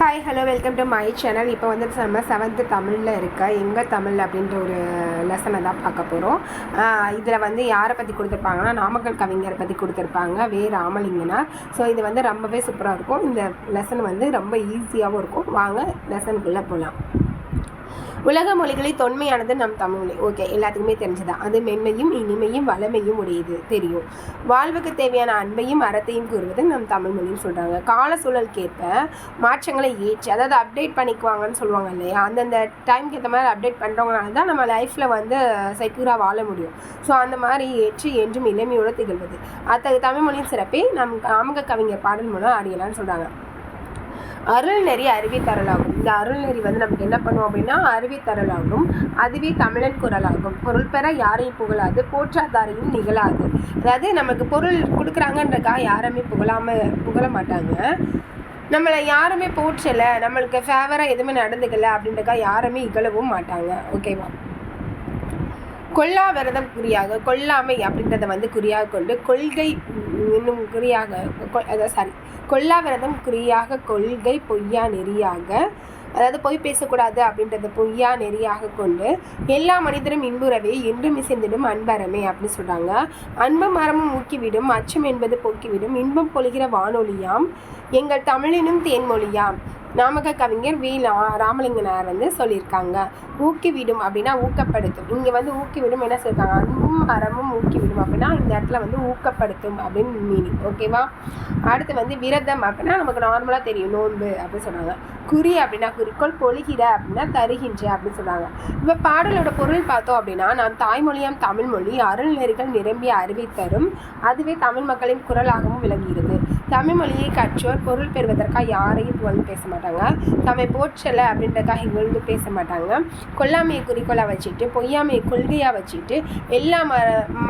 Hi hello welcome to my channel. இப்போ வந்து நம்ம 7th தமிழில் இருக்க எங்கள் தமிழ் அப்படின்ற ஒரு லெசனை தான் பார்க்க போகிறோம். இதில் வந்து யாரை பற்றி கொடுத்துருப்பாங்கன்னா நாமக்கல் கவிஞரை பற்றி கொடுத்துருப்பாங்க, வே ராமலிங்கனார். ஸோ இது வந்து ரொம்பவே சூப்பராக இருக்கும். இந்த லெசன் வந்து ரொம்ப ஈஸியாகவும் இருக்கும். வாங்க லெசனுக்குள்ளே போகலாம். உலக மொழிகளில் தொன்மையானது நம் தமிழ்மொழி. ஓகே, எல்லாத்துக்குமே தெரிஞ்சுதான். அது மென்மையும் இனிமையும் வளமையும் உடையது தெரியும். வாழ்வுக்கு தேவையான அன்பையும் அறத்தையும் கூறுவது நம் தமிழ்மொழின்னு சொல்கிறாங்க. கால சூழலுக்கேற்ப மாற்றங்களை ஏற்றி, அதாவது அப்டேட் பண்ணிக்குவாங்கன்னு சொல்லுவாங்க இல்லையா, அந்தந்த டைமுக்கு ஏற்ற மாதிரி அப்டேட் பண்ணுறவங்கனால தான் நம்ம லைஃப்பில் வந்து செக்யூராக வாழ முடியும். ஸோ அந்த மாதிரி ஏற்றி என்றும் இளமையோடு திகழ்வது அத்தகைய தமிழ்மொழியின் சிறப்பை நாமக்கல் கவிஞர் பாடல் மூலம் அறியலாம்னு சொல்கிறாங்க. அருள்நெறி அறிவை தரலாகும். இந்த அருள்நெறி வந்து நமக்கு என்ன பண்ணுவோம் அப்படின்னா அறிவை தரலாகும். அதுவே தமிழன் குரலாகும். பொருள் பெற யாரையும் புகழாது, போற்றாதாரையும் நிகழாது. அதாவது நமக்கு பொருள் கொடுக்குறாங்கன்றக்கா யாருமே புகழ மாட்டாங்க. நம்மளை யாருமே போற்றலை, நம்மளுக்கு ஃபேவராக எதுவுமே நடந்துக்கலை அப்படின்றக்கா யாருமே இகழவும் மாட்டாங்க. ஓகேவா? கொல்லா விரதம் குறியாக, கொல்லாமை அப்படின்றத வந்து குறியாக கொண்டு கொள்கை இன்னும் குறியாக கொல்லா விரதம் குறியாக கொள்கை பொய்யா நெறியாக, அதாவது பொய் பேசக்கூடாது அப்படின்றத பொய்யா நெறியாக கொண்டு எல்லா மனிதரும் இன்புறவே என்றும் இசைந்திடும் அன்பரமே அப்படின்னு சொல்கிறாங்க. அன்பும் அறமும் ஊக்கிவிடும், அச்சம் என்பது போக்கிவிடும், இன்பம் பொழிகிற வானொலியாம் எங்கள் தமிழினும் தேன்மொழியாம் நாமக்கல் கவிஞர் வே ராமலிங்கனார் வந்து சொல்லியிருக்காங்க. ஊக்கிவிடும் அப்படின்னா ஊக்கப்படுத்தும். இங்கே வந்து ஊக்கிவிடும் என்ன சொல்லியிருக்காங்க, அன்பும் அறமும் ஊக்கிவிடும் அப்படின்னா இந்த இடத்துல வந்து ஊக்கப்படுத்தும் அப்படின்னு மீனிங். ஓகேவா? அடுத்து வந்து விரதம் அப்படின்னா நமக்கு நார்மலாக தெரியும், நோன்பு அப்படின்னு சொன்னாங்க. குறி அப்படின்னா குறிக்கோள், பொழிகிற அப்படின்னா தருகின்ற அப்படின்னு சொன்னாங்க. இப்போ பாடலோட பொருள் பார்த்தோம் அப்படின்னா, நாம் தாய்மொழியாம் தமிழ்மொழி அருள்நெறிகள் நிரம்பிய அறிவை தரும், அதுவே தமிழ் மக்களின் குரலாகவும் விளங்குகிறது. தமிழ் மொழியை கற்றோர் பொருள் பெறுவதற்காக யாரையும் புகழ்ந்து பேச மாட்டாங்க, தம்மை போற்றலை அப்படின்றக்காக இகழ்ந்து பேச மாட்டாங்க. கொல்லாமையை குறிக்கோளாக வச்சுட்டு பொய்யாமையை கொள்கையாக வச்சுட்டு எல்லா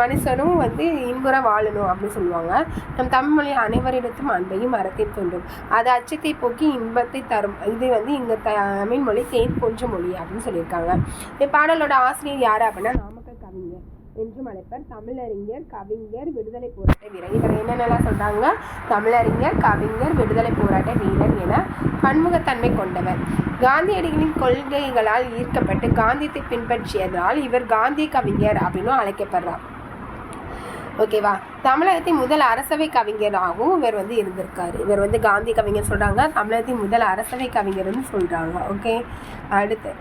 மனுஷனும் வந்து இன்புற வாழணும் அப்படின்னு சொல்லுவாங்க. நம் தமிழ் மொழி அனைவரிடத்தும் அன்பையும் அறத்தையும் தோன்றும், அது அச்சத்தை போக்கி இன்பத்தை தரும். இது வந்து இங்கே தமிழ் மொழி தேன் போன்ற மொழி அப்படின்னு சொல்லியிருக்காங்க. இந்த பாடலோட ஆசிரியர் யார் அப்படின்னா நாமக்கல் கவிஞர் என்றும் அழைப்பர். தமிழறிஞர், கவிஞர், விடுதலை போராட்ட வீரர். இதில் என்னென்னலாம் சொல்கிறாங்க, தமிழறிஞர், கவிஞர், விடுதலை போராட்ட வீரர் என பன்முகத்தன்மை கொண்டவர். காந்தியடிகளின் கொள்கைகளால் ஈர்க்கப்பட்டு காந்தியத்தை பின்பற்றியதால் இவர் காந்திய கவிஞர் அப்படின்னும் அழைக்கப்படுறார். ஓகேவா? தமிழகத்தின் முதல் அரசவை கவிஞராகவும் இவர் வந்து இருந்திருக்காரு. இவர் வந்து காந்திய கவிஞர் சொல்கிறாங்க, தமிழகத்தின் முதல் அரசவை கவிஞர்னு சொல்கிறாங்க. ஓகே, அடுத்து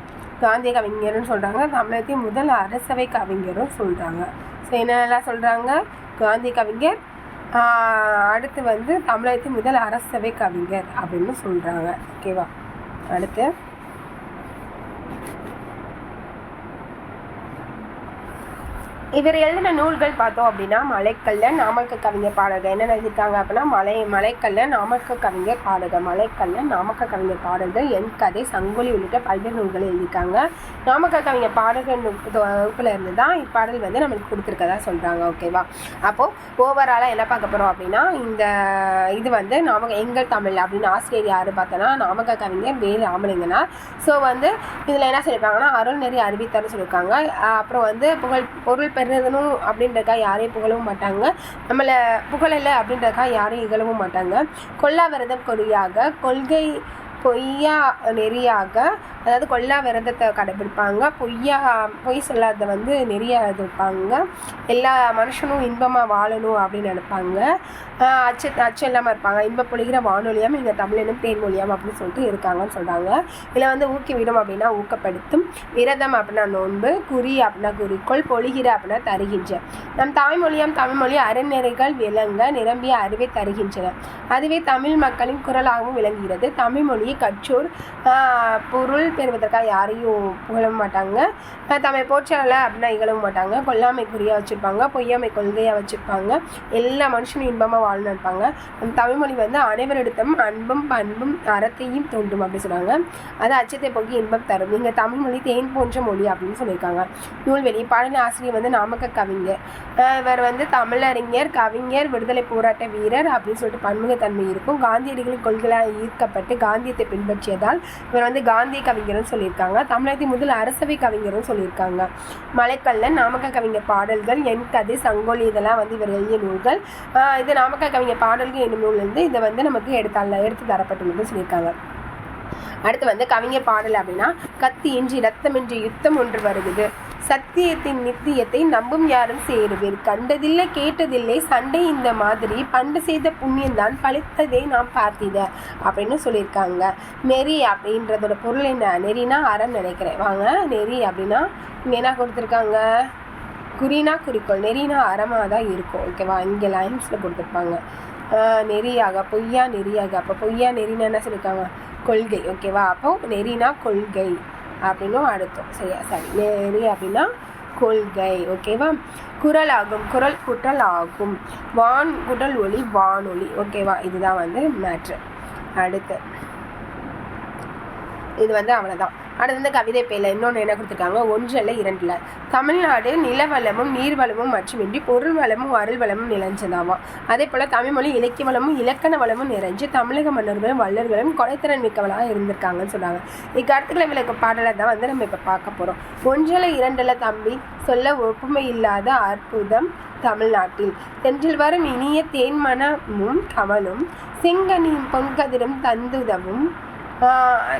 காந்திய கவிஞர்னு சொல்கிறாங்க, தமிழகத்தின் முதல் அரசவை கவிஞரும் சொல்கிறாங்க. ஸோ என்னென்னலாம் சொல்கிறாங்க, காந்திய கவிஞர், அடுத்து வந்து தமிழகத்தின் முதல் அரசவை கவிஞர் அப்படின்னு சொல்கிறாங்க. ஓகேவா? அடுத்து இவர் எழுதின நூல்கள் பார்த்தோம் அப்படின்னா மலைக்கல்லன், நாமக்கல் கவிஞர் பாடல்கள். என்ன எழுதியிருக்காங்க அப்படின்னா மலைக்கல்லன், நாமக்கல் கவிஞர் பாடல்கள், மலைக்கல்லன், நாமக்கல் கவிஞர் பாடல்கள், என் கதை, சங்கொலி உள்ளிட்ட பல்வேறு நூல்கள் எழுதியிருக்காங்க. நாமக்கல் கவிஞர் பாடல்கள் வகுப்பில் இருந்து தான் இப்பாடல் வந்து நம்மளுக்கு கொடுத்துருக்கதா சொல்கிறாங்க. ஓகேவா? அப்போது ஓவராலாக என்ன பார்க்க போகிறோம் அப்படின்னா, இந்த இது வந்து எங்கள் தமிழ் அப்படின்னு ஆசிரியர் யார் பார்த்தோன்னா நாமக்கல் கவிஞர் வே ராமலிங்கனார். ஸோ வந்து இதில் என்ன சொல்லியிருக்காங்கன்னா அருள்நெறி அறிவித்தார்னு சொல்லியிருக்காங்க. அப்புறம் வந்து பொருள் பெறுதணும் அப்படின்றக்கா யாரையும் புகழவும் மாட்டாங்க, நம்மளை புகழலை அப்படின்றக்கா யாரையும் இகழவும் மாட்டாங்க. கொல்லா விரதம் கொடியாக, கொள்கை பொய்யா நெறியாக, அதாவது கொல்லா விரதத்தை கடைபிடிப்பாங்க, பொய் சொல்லாத வந்து நெறியாக இருப்பாங்க, எல்லா மனுஷனும் இன்பமாக வாழணும் அப்படின்னு நினைப்பாங்க, அச்சம் இல்லாமல் இருப்பாங்க, இன்ப பொழிகிற வானொலியாம் இங்கே தமிழனும் தேன்மொழியாம் அப்படின்னு சொல்லிட்டு இருக்காங்கன்னு சொல்கிறாங்க. இதில் வந்து ஊக்கிவிடும் அப்படின்னா ஊக்கப்படுத்தும், விரதம் அப்படின்னா நோன்பு, குறி அப்படின்னா குறிக்கோள், பொழிகிற அப்படின்னா தருகின்ற. நம் தாய்மொழியாம் தமிழ்மொழி அறநெறிகள் விளங்க நிரம்பிய அறிவை தருகின்றன, அதுவே தமிழ் மக்களின் குரலாகவும் விளங்குகிறது. தமிழ் மொழியை கற்றோர் பொருள் பெறுவதற்காக யாரையும் புகழவும் மாட்டாங்க, தம்மை போற்றலை அப்படின்னா இகழவும் மாட்டாங்க, கொல்லாமை குறியாக வச்சுருப்பாங்க, பொய்யாமை கொள்கையாக வச்சுருப்பாங்க, எல்லா மனுஷனும் இன்பமாக வாழணும் இருப்பாங்க. நம்ம தமிழ்மொழி வந்து அனைவரிடத்தும் அன்பும் பண்பும் அறத்தையும் தோன்றும் அப்படி சொல்கிறாங்க, அது அச்சத்தை போக்கி இன்பம் தரும். இங்கே தமிழ்மொழி தேன் போன்ற மொழி அப்படின்னு சொல்லியிருக்காங்க. நூல்வெளி பாடல் ஆசிரியர் வந்து நாமக்கல் கவிஞர். இவர் வந்து தமிழறிஞர், கவிஞர், விடுதலை போராட்ட வீரர் அப்படின்னு சொல்லிட்டு பன்முகத்தன்மை இருக்கும். காந்தியடிகளின் கொள்கைகளால் ஈர்க்கப்பட்டு காந்தியத்தை பின்பற்றியதால் இவர் வந்து காந்திய கவிஞர்னு சொல்லியிருக்காங்க. தமிழகத்தின் முதல் அரசவை கவிஞரும் சொல்லியிருக்காங்க. மலைக்கல்லன், நாமக்கல் கவிஞர் பாடல்கள், என் கதை, சங்கொலி இதெல்லாம் வந்து இவர் எழுதிய நூல்கள். இது நாமக்கல் கவிஞர் பாடல்கள் என்னும் நூல்லேருந்து இதை வந்து நமக்கு எடுத்து தரப்பட்டுள்ளது சொல்லியிருக்காங்க. அடுத்து வந்து கவிஞர் பாடல் அப்படின்னா, கத்தி இன்றி ரத்தமின்றி யுத்தம் ஒன்று வருகுது, சத்தியத்தின் நித்தியத்தை நம்பும் யாரும் சேருவீர், கண்டதில்லை கேட்டதில்லை சண்டை இந்த மாதிரி, பண்டு செய்த புண்ணியம்தான் பழித்ததே நாம் பார்த்திட அப்படின்னு சொல்லியிருக்காங்க. நெறி அப்படின்றதோட பொருள் என்ன? நெறினா அறம் நினைக்கிறேன். வாங்க, நெறி அப்படின்னா இங்கே என்ன கொடுத்துருக்காங்க? குறினா குறிக்கோள், நெறினா அறமாக தான் இருக்கும். ஓகேவா? இங்கே லைன்ஸில் கொடுத்துருப்பாங்க. நெறியாக, பொய்யா நெறியாக. அப்போ பொய்யா நெறினா என்ன சொல்லியிருக்காங்க? கொள்கை. ஓகேவா? அப்போ நெறினா கொள்கை அப்படின்னும் அர்த்தம். சரியா? சரி, நெறி அப்படின்னா கொள்கை. ஓகேவா? குரல் ஆகும், குரல் குட்டல் ஆகும், வான் குட்டல் ஒளி வானொலி. ஓகேவா? இதுதான் வந்து மேட்ரு. அடுத்து இது வந்து அவ்வளோதான். அடுத்து வந்து கவிதை பேல இன்னொன்று என்ன கொடுத்துருக்காங்க? ஒன்றில் இரண்டில். தமிழ்நாடு நிலவளமும் நீர்வளமும் மட்டுமின்றி பொருள் வளமும் அருள் வளமும் நிலஞ்சதாவாம். அதே போல் தமிழ்மொழி இலக்கிய வளமும் இலக்கண வளமும் நிறைஞ்சு தமிழக மன்னர்களும் வள்ளல்களும் கொடைத்திறன் மிக்கவளாக இருந்திருக்காங்கன்னு சொன்னாங்க. இக்கருத்துக்களை விளக்க பாடலை தான் வந்து நம்ம இப்போ பார்க்க போகிறோம். ஒன்றில் இரண்டில் தம்பி சொல்ல ஒப்புமை இல்லாத அற்புதம் தமிழ்நாட்டில், தென்றில் வரும் இனிய தேன்மனமும் கமலும் செங்கனியும் பொன்கதிரும்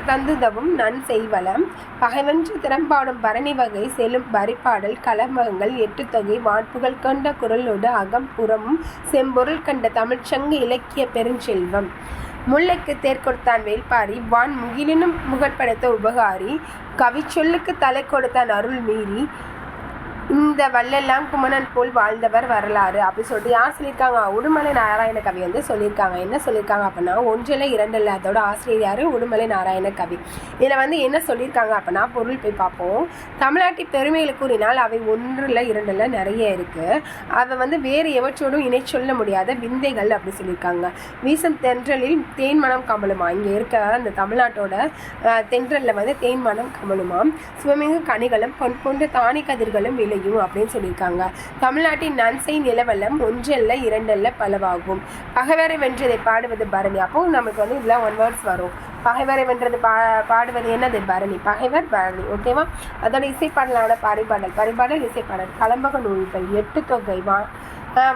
தந்துதவும் நன் செய்வலம், பகைவன்று திறம்பாடும் பரணி வகை செலும் வரிப்பாடல் கலமகங்கள் 8 தொகை வான்புகள் கொண்ட குரலோடு அகம்புறமும் செம்பொருள் கண்ட தமிழ்ச்சங்கு இலக்கிய பெருஞ்செல்வம், முல்லைக்கு தேர்கொடுத்தான் வேள்பாரி வான் முகிலினும் முகற்படுத்த உபகாரி, கவிச்சொல்லுக்கு தலை கொடுத்தான் அருள் மீறி, இந்த வல்லெல்லாம் குமணன் போல் வாழ்ந்தவர் வரலாறு அப்படி சொல்லிட்டு யார் சொல்லியிருக்காங்க? உடுமலை நாராயண கவி வந்து சொல்லியிருக்காங்க. என்ன சொல்லியிருக்காங்க அப்படின்னா, ஒன்றில் இரண்டில். அதோட ஆசிரியர் யார்? உடுமலை நாராயண கவி. இதில் வந்து என்ன சொல்லியிருக்காங்க அப்படின்னா, பொருள் போய் பார்ப்போம். தமிழ்நாட்டின் பெருமைகளை கூறினால் அவை ஒன்றில் இரண்டில் நிறைய இருக்குது. அதை வந்து வேறு எவற்றோடும் இணை சொல்ல முடியாத விந்தைகள் அப்படி சொல்லியிருக்காங்க. வீசும் தென்றலில் தேன்மனம் கமலுமா, இங்கே இருக்க அந்த தமிழ்நாட்டோட தென்றலில் வந்து தேன்மனம் கமலுமாம், சிவமிகு கனிகளும் பொன் போன்ற தானி கதிர்களும் விளையும் அப்படின்னு சொல்லியிருக்காங்க. தமிழ்நாட்டின் நன்சை நிலவலம் ஒன்றல்ல இரண்டல்ல பலவாகும், பகைவரை வென்றதை பாடுவது பரணி. அப்போ நமக்கு வந்து இதில் 1 வேர்ட்ஸ் வரும். பகைவரை வென்றது பாடுவது என்னது? பரணி. பகைவர் பரணி. ஓகேவா? அதோட இசைப்பாடலான பரிபாடல் இசைப்பாடல் கலம்பக நூல்கள் 8 தொகை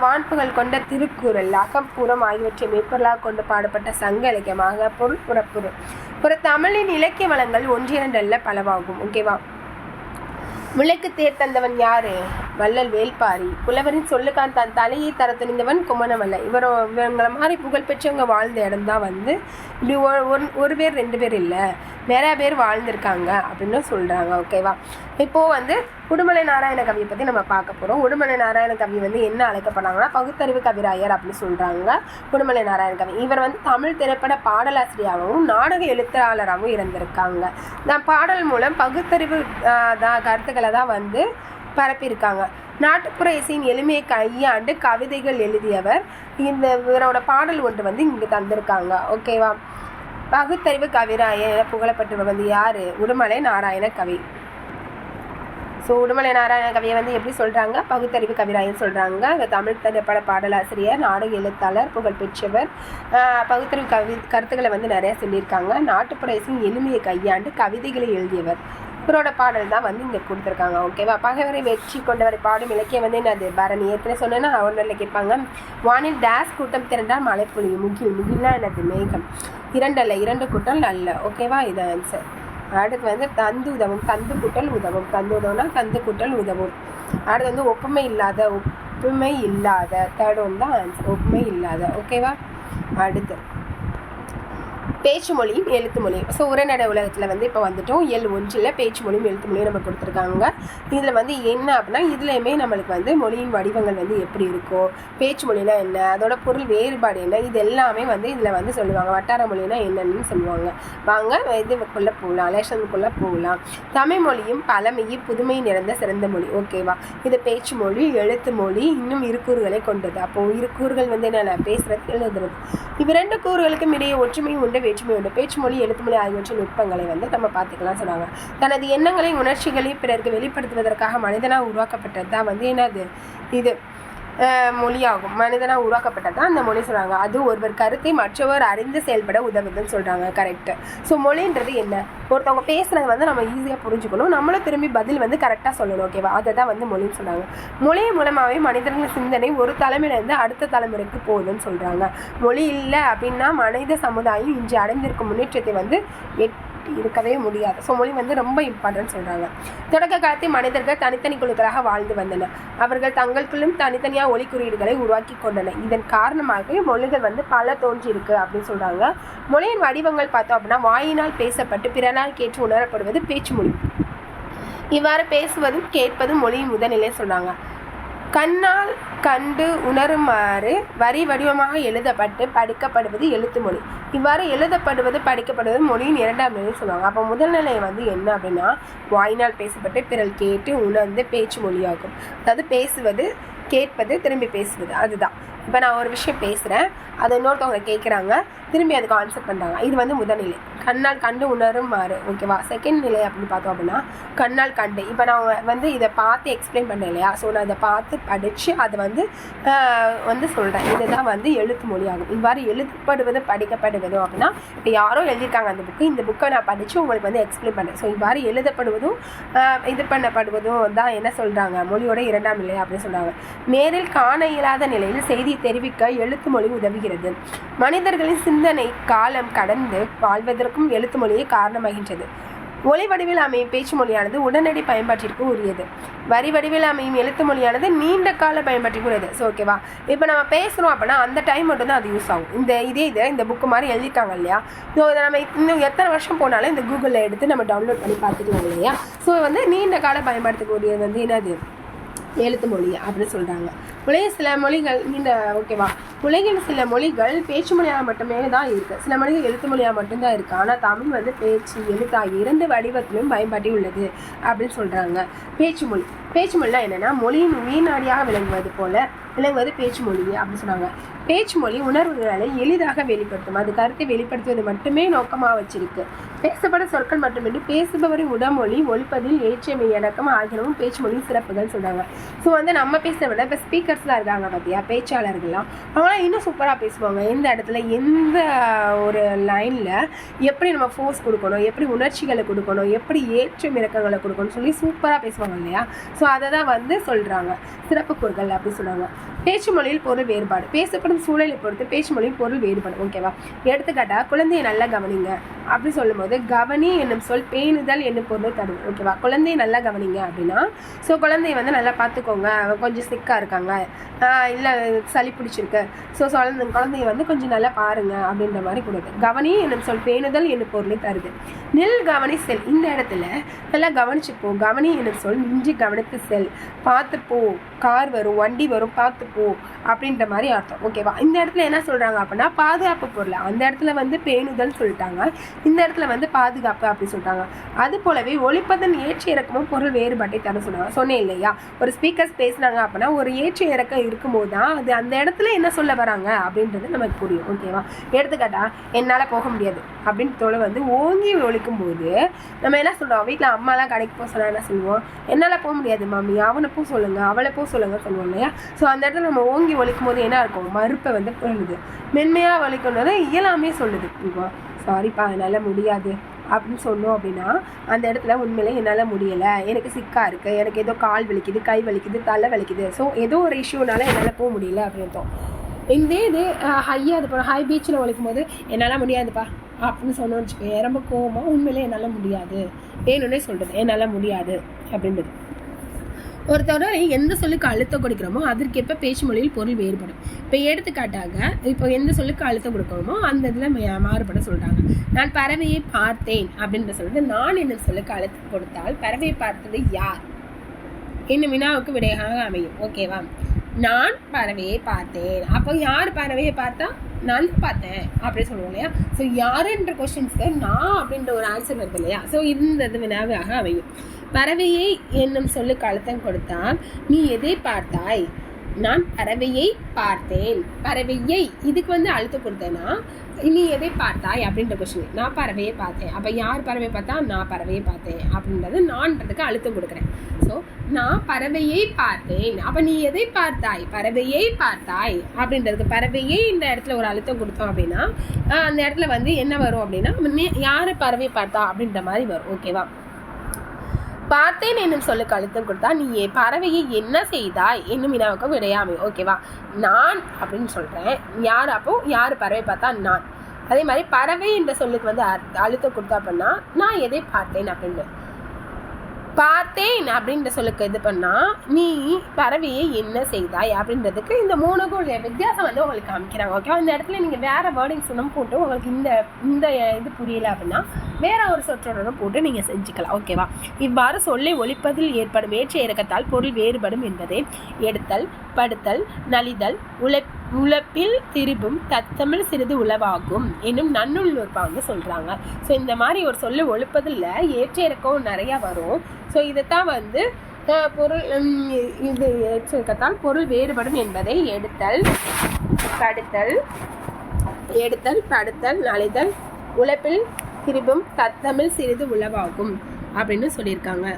வான்புகள் கொண்ட திருக்குறள் அகம்புறம் ஆகியவற்றை மேற்பொருளாக கொண்டு பாடப்பட்ட சங்க இலக்கியமாக பொருள் புற தமிழின் இலக்கிய வளங்கள் ஒன்றிரண்டல்ல பலவாகும். ஓகேவா? முல்லைக்கு தேர் தந்தவன் யாரு? வள்ளல் வேள்பாரி. புலவரின் சொல்லுக்கான் தன் தலையை தர துணிந்தவன் குமணவல்ல. இவங்களை மாதிரி புகழ்பெற்றவங்க வாழ்ந்த இடம் தான் வந்து இப்படி ஒரு பேர் 2 பேர் இல்லை, நிறைய பேர் வாழ்ந்திருக்காங்க அப்படின்னு சொல்கிறாங்க. ஓகேவா? இப்போது வந்து உடுமலை நாராயண கவியை பற்றி நம்ம பார்க்க போகிறோம். உடுமலை நாராயண கவி வந்து என்ன அழைக்கப்படுறாங்கன்னா, பகுத்தறிவு கவிராயர் அப்படின்னு சொல்கிறாங்க. உடுமலை நாராயண கவி இவர் வந்து தமிழ் திரைப்பட பாடலாசிரியாகவும் நாடக எழுத்தாளராகவும் இருந்திருக்காங்க. நான் பாடல் மூலம் பகுத்தறிவு கருத்துக்களை தான் வந்து பரப்பியிருக்காங்க. நாட்டுப்புற இசையின் எளிமையை கையாண்டு கவிதைகள் எழுதியவர். இவரோட பாடல் ஒன்று வந்து இங்கே தந்திருக்காங்க. ஓகேவா? பகுத்தறிவு கவிராயர் புகழப்பட்டவர் வந்து யார்? உடுமலை நாராயண கவி. ஸோ உடுமலை நாராயண கவியை வந்து எப்படி சொல்கிறாங்க? பகுத்தறிவு கவிராயன்னு சொல்கிறாங்க. தமிழ் திரைப்பட பாடலாசிரியர், நாடக எழுத்தாளர், புகழ்பெற்றவர். பகுத்தறிவு கருத்துக்களை வந்து நிறையா சொல்லியிருக்காங்க. நாட்டுப்புற இசையின் எளிமையை கையாண்டு கவிதைகளை எழுதியவர். இவரோட பாடல் தான் வந்து இங்கே கொடுத்துருக்காங்க. ஓகேவா? பகைவரை வெற்றி கொண்டவரை பாடும் இலக்கியம் வந்து என்னது? பரணி. ஏற்கனவே சொன்னேன்னா ஒன்றில் கேட்பாங்க. வானில் டேஸ் கூட்டம் திரண்டால் மழை பொழியும். முகில்னா என்னது? மேகம். 2 கூட்டம் நல்ல. ஓகேவா? இது ஆன்சர். அடுத்து வந்து தந்து உதவும். தந்து கூட்டல் உதவும். தந்து உதவுனா தந்து கூட்டல் உதவும். அடுத்து வந்து ஒப்புமை இல்லாத. தேர்ட் ஒன் தான் ஆன்சர். ஒப்புமை இல்லாத. ஓகேவா? அடுத்து பேச்சு மொழியும் எழுத்து மொழியும். ஸோ உரைநடை உலகத்தில் வந்து இப்போ வந்துட்டோம். இயல் 1ல் பேச்சு மொழியும் எழுத்து மொழியும் நம்ம கொடுத்துருக்காங்க. இதில் வந்து என்ன அப்படின்னா, இதுலேயுமே நம்மளுக்கு வந்து மொழியின் வடிவங்கள் வந்து எப்படி இருக்கோ, பேச்சு மொழினா என்ன, அதோட பொருள் வேறுபாடு என்ன, இது எல்லாமே வந்து இதில் வந்து சொல்லுவாங்க. வட்டார மொழினா என்னன்னு சொல்லுவாங்க. வாங்க இதுக்குள்ளே போகலாம், லேஷனுக்குள்ளே போகலாம். தமிழ் மொழியும் பழமையும் புதுமை நிறைந்த சிறந்த மொழி. ஓகேவா? இது பேச்சு மொழி, எழுத்து மொழி, இன்னும் 2 கூறுகளை கொண்டது. அப்போது 2 கூறுகள் வந்து என்னென்ன? பேசுறது, எழுதுறது. இவ் 2 கூறுகளுக்கும் இடையே ஒற்றுமை உண்டு, வேற்றுமை உண்டு. பேச்சு மொழி, எழுத்து மொழி ஆகியவற்றின் நுட்பங்களை வந்து நம்ம பார்த்துக்கலாம் சொன்னாங்க. தனது எண்ணங்களை உணர்ச்சிகளை பிறருக்கு வெளிப்படுத்துவதற்காக மனிதனாக உருவாக்கப்பட்டது தான் வந்து என்னது? இது மொழியாகும். மனிதனாக உருவாக்கப்பட்டதான் அந்த மொழி சொல்கிறாங்க. அது ஒருவர் கருத்தை மற்றவர் அறிந்து செயல்பட உதவுதுன்னு சொல்கிறாங்க. கரெக்டு. ஸோ மொழின்றது என்ன? ஒருத்தவங்க பேசுகிறது வந்து நம்ம ஈஸியாக புரிஞ்சுக்கணும், நம்மளும் திரும்பி பதில் வந்து கரெக்டாக சொல்லணும். ஓகேவா? அதை தான் வந்து மொழின்னு சொல்கிறாங்க. மொழி மூலமாகவே மனிதர்களின் சிந்தனை ஒரு தலைமுறையிலேருந்து அடுத்த தலைமுறைக்கு போகுதுன்னு சொல்கிறாங்க. மொழி இல்லை அப்படின்னா மனித சமுதாயம் இன்று அடைந்திருக்கும் முன்னேற்றத்தை வந்து இருக்கவே முடியாது. ஸோ மொழி வந்து ரொம்ப இம்பார்ட்டன்ட் சொல்கிறாங்க. தொடக்க காலத்தில் மனிதர்கள் தனித்தனி குழுக்களாக வாழ்ந்து வந்தனர். அவர்கள் தங்களுக்குள்ளும் தனித்தனியாக ஒலி குறியீடுகளை உருவாக்கி கொண்டனர். இதன் காரணமாக மொழிகள் வந்து பல தோன்றியிருக்கு அப்படின்னு சொல்கிறாங்க. மொழியின் வடிவங்கள் பார்த்தோம் அப்படின்னா வாயினால் பேசப்பட்டு பிறனால் கேட்டு உணரப்படுவது பேச்சு மொழி. இவ்வாறு பேசுவதும் கேட்பதும் மொழியின் முதல்நிலை சொல்கிறாங்க. கண்ணால் கண்டு உணருமாறு வரி வடிவமாக எழுதப்பட்டு படிக்கப்படுவது எழுத்து மொழி. இவ்வாறு எழுதப்படுவது படிக்கப்படுவது மொழியின் இரண்டாம் நிலை சொல்லுவாங்க. அப்போ முதல் நிலை வந்து என்ன அப்படின்னா வாயினால் பேசப்பட்டு பிறல் கேட்டு உணர்ந்து பேச்சு மொழியாகும். அதாவது பேசுவது, கேட்பது, திரும்பி பேசுவது. அதுதான். இப்போ நான் ஒரு விஷயம் பேசுகிறேன், அதை இன்னொருத்தவங்க கேட்குறாங்க, திரும்பி அதுக்கு ஆன்சர் பண்ணுறாங்க. இது வந்து முதல்நிலை. கண்ணால் கண்டு உணரும் மாறு. ஓகேவா? செகண்ட் நிலை அப்படின்னு பார்த்தோம் அப்படின்னா கண்ணால் கண்டு. இப்போ நான் வந்து இதை பார்த்து எக்ஸ்பிளைன் பண்ணேன் இல்லையா? ஸோ நான் இதை பார்த்து படித்து அதை வந்து சொல்கிறேன். இதுதான் வந்து எழுத்து மொழியாகும். இவ்வாறு எழுதப்படுவது படிக்கப்படுவதும் அப்படின்னா இப்போ யாரோ எழுதியிருக்காங்க அந்த புக்கு, இந்த புக்கை நான் படித்து உங்களுக்கு வந்து எக்ஸ்பிளைன் பண்ணேன். ஸோ இவ்வாறு எழுதப்படுவதும் இது பண்ணப்படுவதும் தான் என்ன சொல்கிறாங்க? மொழியோட இரண்டாம் நிலை அப்படின்னு சொல்கிறாங்க. நேரில் காண இயலாத நிலையில் செய்தி தெரிவிக்க எழுத்து மொழி உதவுகிறது. மனிதர்களின் சிந்தனை காலம் கடந்து வாழ்வதற்கும் எழுத்து மொழியே காரணமாகின்றது. ஒலி வடிவில் அமையும் பேச்சு மொழியானது உடனடி பயன்பாட்டிற்கு உரியது. வரி வடிவில் அமையும் எழுத்து மொழியானது நீண்ட கால பயன்பாட்டிற்கு உரியது. ஸோ ஓகேவா? இப்போ நம்ம பேசுகிறோம் அப்படின்னா அந்த டைம் மட்டும் தான் அது யூஸ் ஆகும். இந்த புக்கு மாதிரி எழுதியிருக்காங்க இல்லையா? ஸோ இதை நம்ம இன்னும் எத்தனை வருஷம் போனாலும் இந்த கூகுளில் எடுத்து நம்ம டவுன்லோட் பண்ணி பார்த்துக்கலாம் இல்லையா? ஸோ வந்து நீண்ட கால பயன்பாட்டுக்கு உரியது வந்து என்னது? எழுத்து மொழி அப்படின்னு சொல்கிறாங்க. உலகில் சில மொழிகள் ஓகேவா? உலகில் சில மொழிகள் பேச்சு மொழியாக மட்டுமே தான் இருக்குது. சில மொழிகள் எழுத்து மொழியாக மட்டும்தான் இருக்குது. ஆனால் தமிழ் வந்து பேச்சு, எழுத்து ஆகிய இரண்டு வடிவத்திலும் பயன்பாட்டில் உள்ளது அப்படின்னு சொல்கிறாங்க. பேச்சு மொழினா என்னென்னா மொழியின் உயிர்நாடியாக விளங்குவது பேச்சு மொழி அப்படின்னு சொன்னாங்க. பேச்சு மொழி உணர்வுகளை எளிதாக வெளிப்படுத்தும். அது கருத்தை வெளிப்படுத்துவது மட்டுமே நோக்கமாக வச்சிருக்கு. பேசப்படும் சொற்கள் மட்டுமின்றி பேசுபவரின் உடமொழி, ஒலிப்பதில் ஏற்றமை அடக்கம் ஆகியவும் பேச்சு மொழியின் சிறப்புகள் சொல்கிறாங்க. ஸோ வந்து நம்ம பேசுகிறத விட இப்போ ஸ்பீக்கர்ஸ்லாம் இருக்காங்க பார்த்தியா, பேச்சாளர்கள்லாம், அவங்களாம் இன்னும் சூப்பராக பேசுவாங்க. எந்த இடத்துல எந்த ஒரு லைனில் எப்படி நம்ம ஃபோர்ஸ் கொடுக்கணும், எப்படி உணர்ச்சிகளை கொடுக்கணும், எப்படி ஏற்றம் இறக்கங்களை கொடுக்கணும்னு சொல்லி சூப்பராக பேசுவாங்க இல்லையா? ஸோ அதை தான் வந்து சொல்கிறாங்க சிறப்பு கூறுகள் அப்படி சொல்கிறாங்க. பேச்சு மொழியில் பொருள் வேறுபாடு. பேசப்படும் சூழலை பொறுத்து பேச்சு மொழியில் பொருள் வேறுபாடு. ஓகேவா? எடுத்துக்காட்டாக குழந்தையை நல்லா கவனிங்க அப்படி சொல்லும்போது கவனி என்னும் சொல் பேணுதல் என்னும் பொருள் தரும். ஓகேவா? குழந்தையை நல்லா கவனிங்க அப்படின்னா ஸோ குழந்தைய வந்து நல்லா பார்த்துக்கோங்க, கொஞ்சம் சிக்காக இருக்காங்க, இல்லை சளி பிடிச்சிருக்கு, ஸோ குழந்தைய வந்து கொஞ்சம் நல்லா பாருங்க அப்படின்ற மாதிரி கொடுது. கவனி என்னும் சொல் பேணுதல் என்னும் பொருளை தருது. நில் கவனி செல். இந்த இடத்துல நல்லா கவனிச்சு போ. கவனி என்னும் சொல் நின்று கவனித்து செல், பார்த்து போ, கார் வரும், வண்டி வரும், பார்த்து போ அப்படின்ற மாதிரி அர்த்தம். ஓகேவா? இந்த இடத்துல என்ன சொல்கிறாங்க அப்படின்னா பாதுகாப்பு பொருள். அந்த இடத்துல வந்து பேணுதல் சொல்லிட்டாங்க, இந்த இடத்துல வந்து பாதுகாப்பு அப்படி சொல்லிட்டாங்க. அது போலவே ஒலிப்பதன் ஏற்ற இறக்கமும் பொருள் வேறுபாட்டை தர சொன்னாங்க. சொன்னேன் இல்லையா? ஒரு ஸ்பீக்கர்ஸ் பேசுனாங்க அப்படின்னா ஒரு ஏற்ற இறக்கம் இருக்கும்போது தான் அது அந்த இடத்துல என்ன சொல்ல வராங்க அப்படின்றது நமக்கு புரியும். ஓகேவா? எடுத்துக்காட்டா என்னால் போக முடியாது அப்படின்னு தொலை வந்து ஓங்கி ஒழிக்கும் போது நம்ம என்ன சொல்கிறோம்? வீட்டில் அம்மாலாம் கடைக்கு போக சொன்னால் என்ன சொல்லுவோம்? என்னால் போக முடியாது மாமி, அவனை போ சொல்லுங்கள், அவளை போ சொல்லுங்க சொல்லுவோம் இல்லையா? ஸோ அந்த இடத்துல நம்ம ஓங்கி ஒழிக்கும் போது என்ன இருக்கும்? மறுப்பை வந்து பொருளுது. மென்மையாக ஒழிக்கணும்னா இயலாமே சொல்லுது. இப்போ சாரிப்பா என்னால் முடியாது அப்படின்னு சொன்னோம் அப்படின்னா அந்த இடத்துல உண்மையிலே என்னால் முடியலை, எனக்கு சிக்காக இருக்குது, எனக்கு ஏதோ கால் வலிக்குது, கை வலிக்குது, தலை வலிக்குது, ஸோ ஏதோ ஒரு இஷ்யூனால என்னால் போக முடியல அப்படின்ட்டோம். இது ஹையாக அது போல் ஹை பீச்சில் ஒழிக்கும் போது என்னால் முடியாதுப்பா அப்படின்னு சொன்னோன்னு வச்சுக்கோங்க, ரொம்ப கோவமாக உண்மையிலே என்னால் முடியாது வேணும்னே சொல்கிறது, என்னால் முடியாது அப்படின்றது. ஒரு தொடரை எந்த சொல்லுக்கு அழுத்தம் கொடுக்குறோமோ அதற்கேற்ப பேச்சு மொழியில் பொருள் வேறுபடும். இப்போ எடுத்துக்காட்டாக இப்போ எந்த சொல்லுக்கு அழுத்தம் கொடுக்கணுமோ அந்த இதில் மாறுபட சொல்கிறாங்க. நான் பறவையை பார்த்தேன் அப்படின்ற சொல்லிட்டு நான் என்ன சொல்லுக்கு அழுத்தம் கொடுத்தால் பறவையை பார்த்தது யார் என்னும் வினாவுக்கு விடையாக அமையும். ஓகேவா? நான் பறவையை பார்த்தேன், அப்போ யார் பறவையை பார்த்தா? நான் பார்த்தேன் அப்படி சொல்லுவோம் இல்லையா? ஸோ யாருன்ற கொஸ்டின்ஸ்க்கு நான் அப்படின்ற ஒரு ஆன்சர் வருது இல்லையா? ஸோ இந்த வினாவாக அமையும். பறவையை என்னும் சொல்லுக்கு அழுத்தம் கொடுத்தால் நீ எதை பார்த்தாய், நான் பறவையை பார்த்தேன். பறவையை இதுக்கு வந்து அழுத்தம் கொடுத்தேன்னா நீ எதை பார்த்தாய் அப்படின்ற கொஸ்டின். நான் பறவையை பார்த்தேன். அப்போ யார் பறவையை பார்த்தா? நான் பறவையை பார்த்தேன் அப்படின்றது நான்றதுக்கு அழுத்தம் கொடுக்குறேன். ஸோ நான் பறவையை பார்த்தேன். அப்போ நீ எதை பார்த்தாய்? பறவையை பார்த்தாய் அப்படின்றதுக்கு பறவையை இந்த இடத்துல ஒரு அழுத்தம் கொடுத்தோம் அப்படின்னா அந்த இடத்துல வந்து என்ன வரும் அப்படின்னா யாரை பறவையை பார்த்தா அப்படின்ற மாதிரி வரும். ஓகேவா? பார்த்தேன் என்னும் சொல்லுக்கு அழுத்தம் கொடுத்தா நீ பறவையை என்ன செய்தாய் என்னும் வினாவுக்கு விடையாமை. ஓகேவா? நான் அப்படின்னு சொல்றேன். யார்? அப்போ யார் பறவை பார்த்தா? நான். அதே மாதிரி பறவை என்ற சொல்லுக்கு வந்து அழுத்தம் கொடுத்தா அப்படின்னா நான் எதை பார்த்தேன் அப்படின்னு. பார்த்தேன் அப்படின்ற சொல்லுக்கு இது பண்ணா நீ பறவையை என்ன செய்தாய் அப்படின்றதுக்கு இந்த மூணுக்கும் வித்தியாசம் வந்து உங்களுக்கு காமிக்கிறாங்க. ஓகேவா? இந்த இடத்துல நீங்க வேற வேர்டிங்ஸ் ஒன்றும் போட்டு உங்களுக்கு இந்த இது புரியல அப்படின்னா வேற ஒரு சொற்றொடரும் போட்டு நீங்க செஞ்சுக்கலாம். ஓகேவா? இவ்வாறு சொல்லை ஒழிப்பதில் ஏற்படும் ஏற்ற இறக்கத்தால் பொருள் வேறுபடும் என்பதே எடுத்தல், படுத்தல், நலிதல், உழைப்பில் திரும்பும் தத்தமிழ் சிறிது உளவாகும் என்னும் நன்னூல்நூற்பா வந்து சொல்றாங்க. ஸோ இந்த மாதிரி ஒரு சொல்லை ஒழிப்பதில் ஏற்ற இறக்கம் நிறைய வரும். ஸோ இதைத்தான் வந்து பொருள் இது ஏற்ற இறக்கத்தால் பொருள் வேறுபடும் என்பதை எடுத்தல், படுத்தல், நலிதல், உழைப்பில் திரும்பும் தத்தமிழ் சிறிது உளவாகும் அப்படின்னு சொல்லியிருக்காங்க.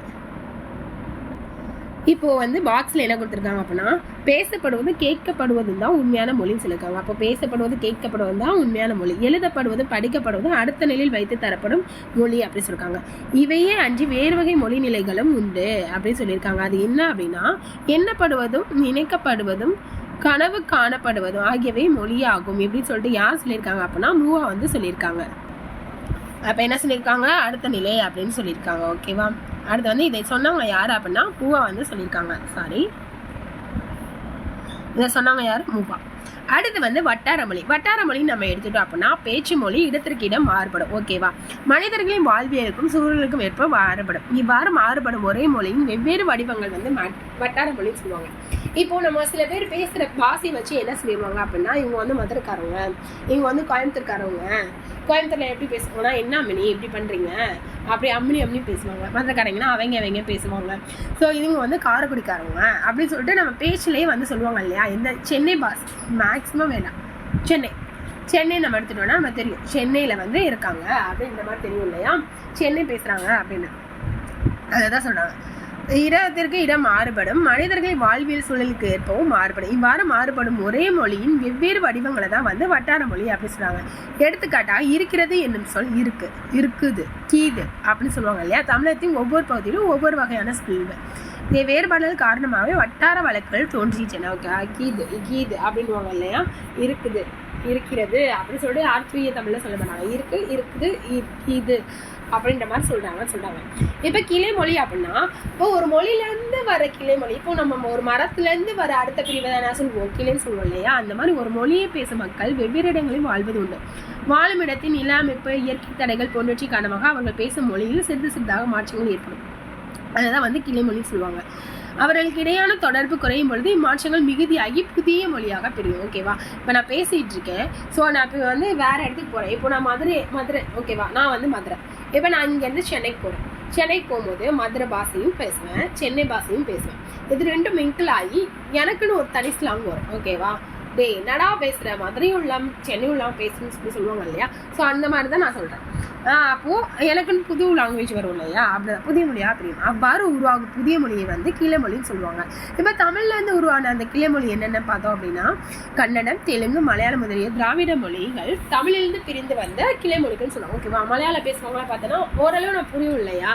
இப்போ வந்து பாக்ஸ்ல என்ன கொடுத்துருக்காங்க அப்படின்னா பேசப்படுவது கேட்கப்படுவதும் தான் உண்மையான மொழின்னு சொல்லியிருக்காங்க. அப்போ பேசப்படுவது கேட்கப்படுவது தான் உண்மையான மொழி, எழுதப்படுவது படிக்கப்படுவது அடுத்த நிலையில் வைத்து தரப்படும் மொழி அப்படின்னு சொல்லியிருக்காங்க. இவையே அன்றி வேறு வகை மொழி நிலைகளும் உண்டு அப்படின்னு சொல்லியிருக்காங்க. அது என்ன அப்படின்னா எண்ணப்படுவதும் நினைக்கப்படுவதும் கனவு காணப்படுவதும் ஆகியவை மொழியாகும் எப்படின்னு சொல்லிட்டு யார் சொல்லியிருக்காங்க அப்படின்னா மூவா வந்து சொல்லியிருக்காங்க. அப்போ என்ன சொல்லியிருக்காங்க? அடுத்த நிலை அப்படின்னு சொல்லியிருக்காங்க. ஓகேவா? அடுத்து வந்து இதை சொன்னவங்க யார் அப்படின்னா மூவா வந்து சொல்லியிருக்காங்க. இதை சொன்னவங்க யார்? மூவா. அடுத்து வந்து வட்டார மொழி நம்ம எடுத்துட்டோம் அப்படின்னா பேச்சு மொழி இடத்திற்கு இடம் மாறுபடும். ஓகேவா? மனிதர்களின் வாழ்வியலுக்கும் சூழலுக்கும் ஏற்ப மாறுபடும். இவ்வாறு மாறுபடும் ஒரே மொழியின் வெவ்வேறு வடிவங்கள் வந்து வட்டார மொழின்னு சொல்லுவாங்க. இப்போ நம்ம சில பேர் பேசுற பாஷையை வச்சு என்ன சொல்லிடுவாங்க அப்படின்னா இவங்க வந்து மதுரைக்காரவங்க, இவங்க வந்து கோயம்புத்தூர்காரவங்க. கோயம்புத்தூர்ல எப்படி பேசுவாங்கன்னா என்ன அம்மினி இப்படி பண்றீங்க அப்படி அம்மனி பேசுவாங்க. மதுரைக்காரங்கன்னா அவங்க பேசுவாங்க. ஸோ இவங்க வந்து காரைக்குடிக்காரவங்க அப்படின்னு சொல்லிட்டு நம்ம பேச்சிலேயே வந்து சொல்லுவாங்க இல்லையா? இந்த சென்னை பாஸ் மேக்ஸிமம் வேண்டாம். சென்னை நம்ம எடுத்துட்டோம்னா நம்ம தெரியும் சென்னையில வந்து இருக்காங்க அப்படின்ற மாதிரி தெரியும் இல்லையா? சென்னை பேசுறாங்க அப்படின்னு அதான் சொல்றாங்க. இடத்திற்கு இடம் மாறுபடும், மனிதர்களின் வாழ்வியல் சூழலுக்கு ஏற்பவும் மாறுபடும். இவ்வாறு மாறுபடும் ஒரே மொழியின் வெவ்வேறு வடிவங்களை தான் வந்து வட்டார மொழி அப்படின்னு சொல்றாங்க. எடுத்துக்காட்டா இருக்கிறது என்னும் சொல் இருக்குது, கீது அப்படின்னு சொல்லுவாங்க இல்லையா? தமிழகத்தின் ஒவ்வொரு பகுதியிலும் ஒவ்வொரு வகையான சொல்வு. இந்த வேறுபாடுகள் காரணமாகவே வட்டார வழக்குகள் தோன்றிச்சன. ஓகே, கீது அப்படின்வாங்க இல்லையா? இருக்கிறது அப்படின்னு சொல்லிட்டு ஆர்த்தீய தமிழ்ல சொல்ல மாட்டாங்க. இருக்குது இது அப்படின்ற மாதிரி சொல்றாங்க. இப்ப கிளைமொழி அப்படின்னா இப்போ ஒரு மொழியில இருந்து வர கிளைமொழி, இப்போ நம்ம ஒரு மரத்துல இருந்து வர அடுத்த பிரிவை தான் சொல்லுவோம் கிளைன்னு சொல்லுவோம் இல்லையா? அந்த மாதிரி ஒரு மொழியை பேசும் மக்கள் வெவ்வேறு இடங்களில் வாழ்வது உண்டு. வாழும் இடத்தின் நில அமைப்பு, இயற்கை தடைகள் போன்றவற்றை காரணமாக அவர்கள் பேசும் மொழியில் சிறிதாக மாற்றங்கள் ஏற்படும். அதுதான் வந்து கிளைமொழி சொல்லுவாங்க. அவர்களுக்கு இடையான தொடர்பு குறையும் பொழுது இம்மாற்றங்கள் மிகுதியாகி புதிய மொழியாக பிரியும். ஓகேவா? இப்போ நான் பேசிட்டு இருக்கேன். ஸோ நான் இப்போ வந்து வேற இடத்துக்கு போறேன். இப்போ நான் மதுரை ஓகேவா? நான் வந்து மதுரை. இப்போ நான் இங்கேருந்து சென்னைக்கு போறேன். சென்னைக்கு போகும்போது மதுரை பாஷையும் பேசுவேன், சென்னை பாஷையும் பேசுவேன். இது ரெண்டும் மிங்கிள் ஆகி எனக்குன்னு ஒரு தனி ஸ்லாங் வரும். ஓகேவா? என்னடா பேசுற, மதுரையும் இல்லாம சென்னையும் இல்லாம பேசுன்னு சொல்லி சொல்லுவாங்க இல்லையா? ஸோ அந்த மாதிரி தான் நான் சொல்றேன். அப்போ எனக்குன்னு புது லாங்குவேஜ் வரும் இல்லையா? அப்படிதான் புதிய மொழியா தெரியும். அவ்வாறு உருவாகும் புதிய மொழியை வந்து கிளைமொழின்னு சொல்லுவாங்க. இப்போ தமிழ்ல இருந்து உருவான அந்த கிளைமொழி என்னென்ன பார்த்தோம் அப்படின்னா கன்னடம், தெலுங்கு, மலையாளம் முதலிய திராவிட மொழிகள் தமிழிலிருந்து பிரிந்து வந்த கிளைமொழிகள்னு சொல்லுவாங்க. ஓகேவா? மலையாளம் பேசுவாங்களா பார்த்தோன்னா ஓரளவு நான் புரியும் இல்லையா?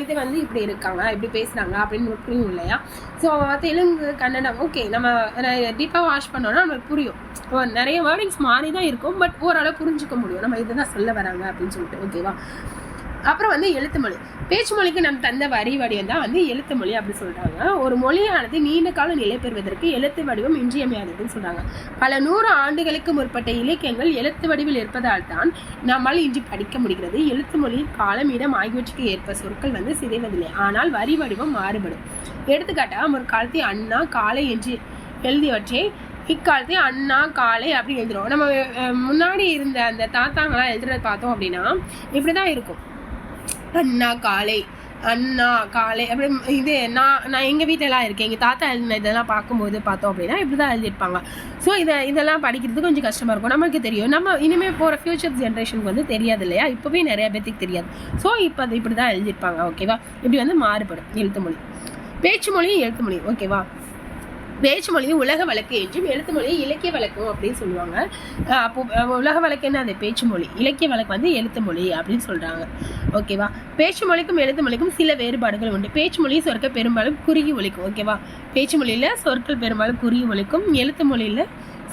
இது வந்து இப்படி இருக்காங்க, இப்படி பேசுறாங்க அப்படின்னு புரியும் இல்லையா? ஸோ தெலுங்கு, கன்னடம் ஓகே நம்ம டீப்பாக வாஷ் பண்ணோம்னா நம்மளுக்கு புரியும். நிறைய வேர்டிங்ஸ் மாறி தான் இருக்கும், பட் ஓரளவு புரிஞ்சுக்க முடியும் நம்ம இதுதான் சொல்ல வராங்க அப்படின்னு சொல்லிட்டு. ஓகேவா? அப்புறம் வந்து எழுத்து மொழி. பேச்சு மொழிக்கு நம்ம தந்த வரி வடிவம் தான் வந்து எழுத்து மொழி அப்படின்னு சொல்றாங்க. ஒரு மொழியானது நீண்ட கால நிலை பெறுவதற்கு எழுத்து வடிவம் இன்றியமையாததுன்னு சொல்றாங்க. பல 100 ஆண்டுகளுக்கு முற்பட்ட இலக்கியங்கள் எழுத்து வடிவில் இருப்பதால் தான் நம்மால் இன்று படிக்க முடிகிறது. எழுத்து மொழியின் காலம், இடம் ஆகியவற்றுக்கு ஏற்ப சொற்கள் வந்து சிதைவதில்லை, ஆனால் வரி வடிவம் மாறுபடும். எடுத்துக்காட்டா ஒரு காலத்தில் அண்ணா, காலை என்று எழுதியவற்றை இக்காலத்தையும் அண்ணா, காலை அப்படின்னு எழுதுறோம். நம்ம முன்னாடி இருந்த அந்த தாத்தாங்களாம் எழுதுறத பார்த்தோம் அப்படின்னா இப்படிதான் இருக்கும். அண்ணா, காலை அண்ணா காலை அப்படி இது நான் எங்கள் வீட்டிலலாம் இருக்கேன். எங்கள் தாத்தா எழுதின இதெல்லாம் பார்க்கும்போது பார்த்தோம் அப்படின்னா இப்படி தான் எழுதியிருப்பாங்க. ஸோ இதெல்லாம் படிக்கிறது கொஞ்சம் கஷ்டமாக இருக்கும். நமக்கு தெரியும், நம்ம இனிமேல் போகிற ஃபியூச்சர் ஜென்ரேஷனுக்கு வந்து தெரியாது இல்லையா, இப்போவே நிறையா பேத்துக்கு தெரியாது. ஸோ இப்போ அது இப்படி தான் எழுதியிருப்பாங்க. ஓகேவா, இப்படி வந்து மாறுபடும் எழுத்து மொழி. பேச்சு மொழியும் எழுத்து மொழி. ஓகேவா, பேச்சு மொழியும் உலக வழக்கு என்றும் எழுத்து மொழியை இலக்கிய வழக்கம் அப்படின்னு சொல்லுவாங்க. அப்போ உலக வழக்கு என்ன, அது பேச்சு மொழி, இலக்கிய வழக்கு வந்து எழுத்து மொழி அப்படின்னு சொல்றாங்க. ஓகேவா, பேச்சு மொழிக்கும் எழுத்து மொழிக்கும் சில வேறுபாடுகள் உண்டு. பேச்சு மொழி சொற்கள் பெரும்பாலும் குறுகி ஒலிக்கும். ஓகேவா, பேச்சு மொழியில சொற்கள் பெரும்பாலும் குறுகி ஒலிக்கும். எழுத்து மொழியில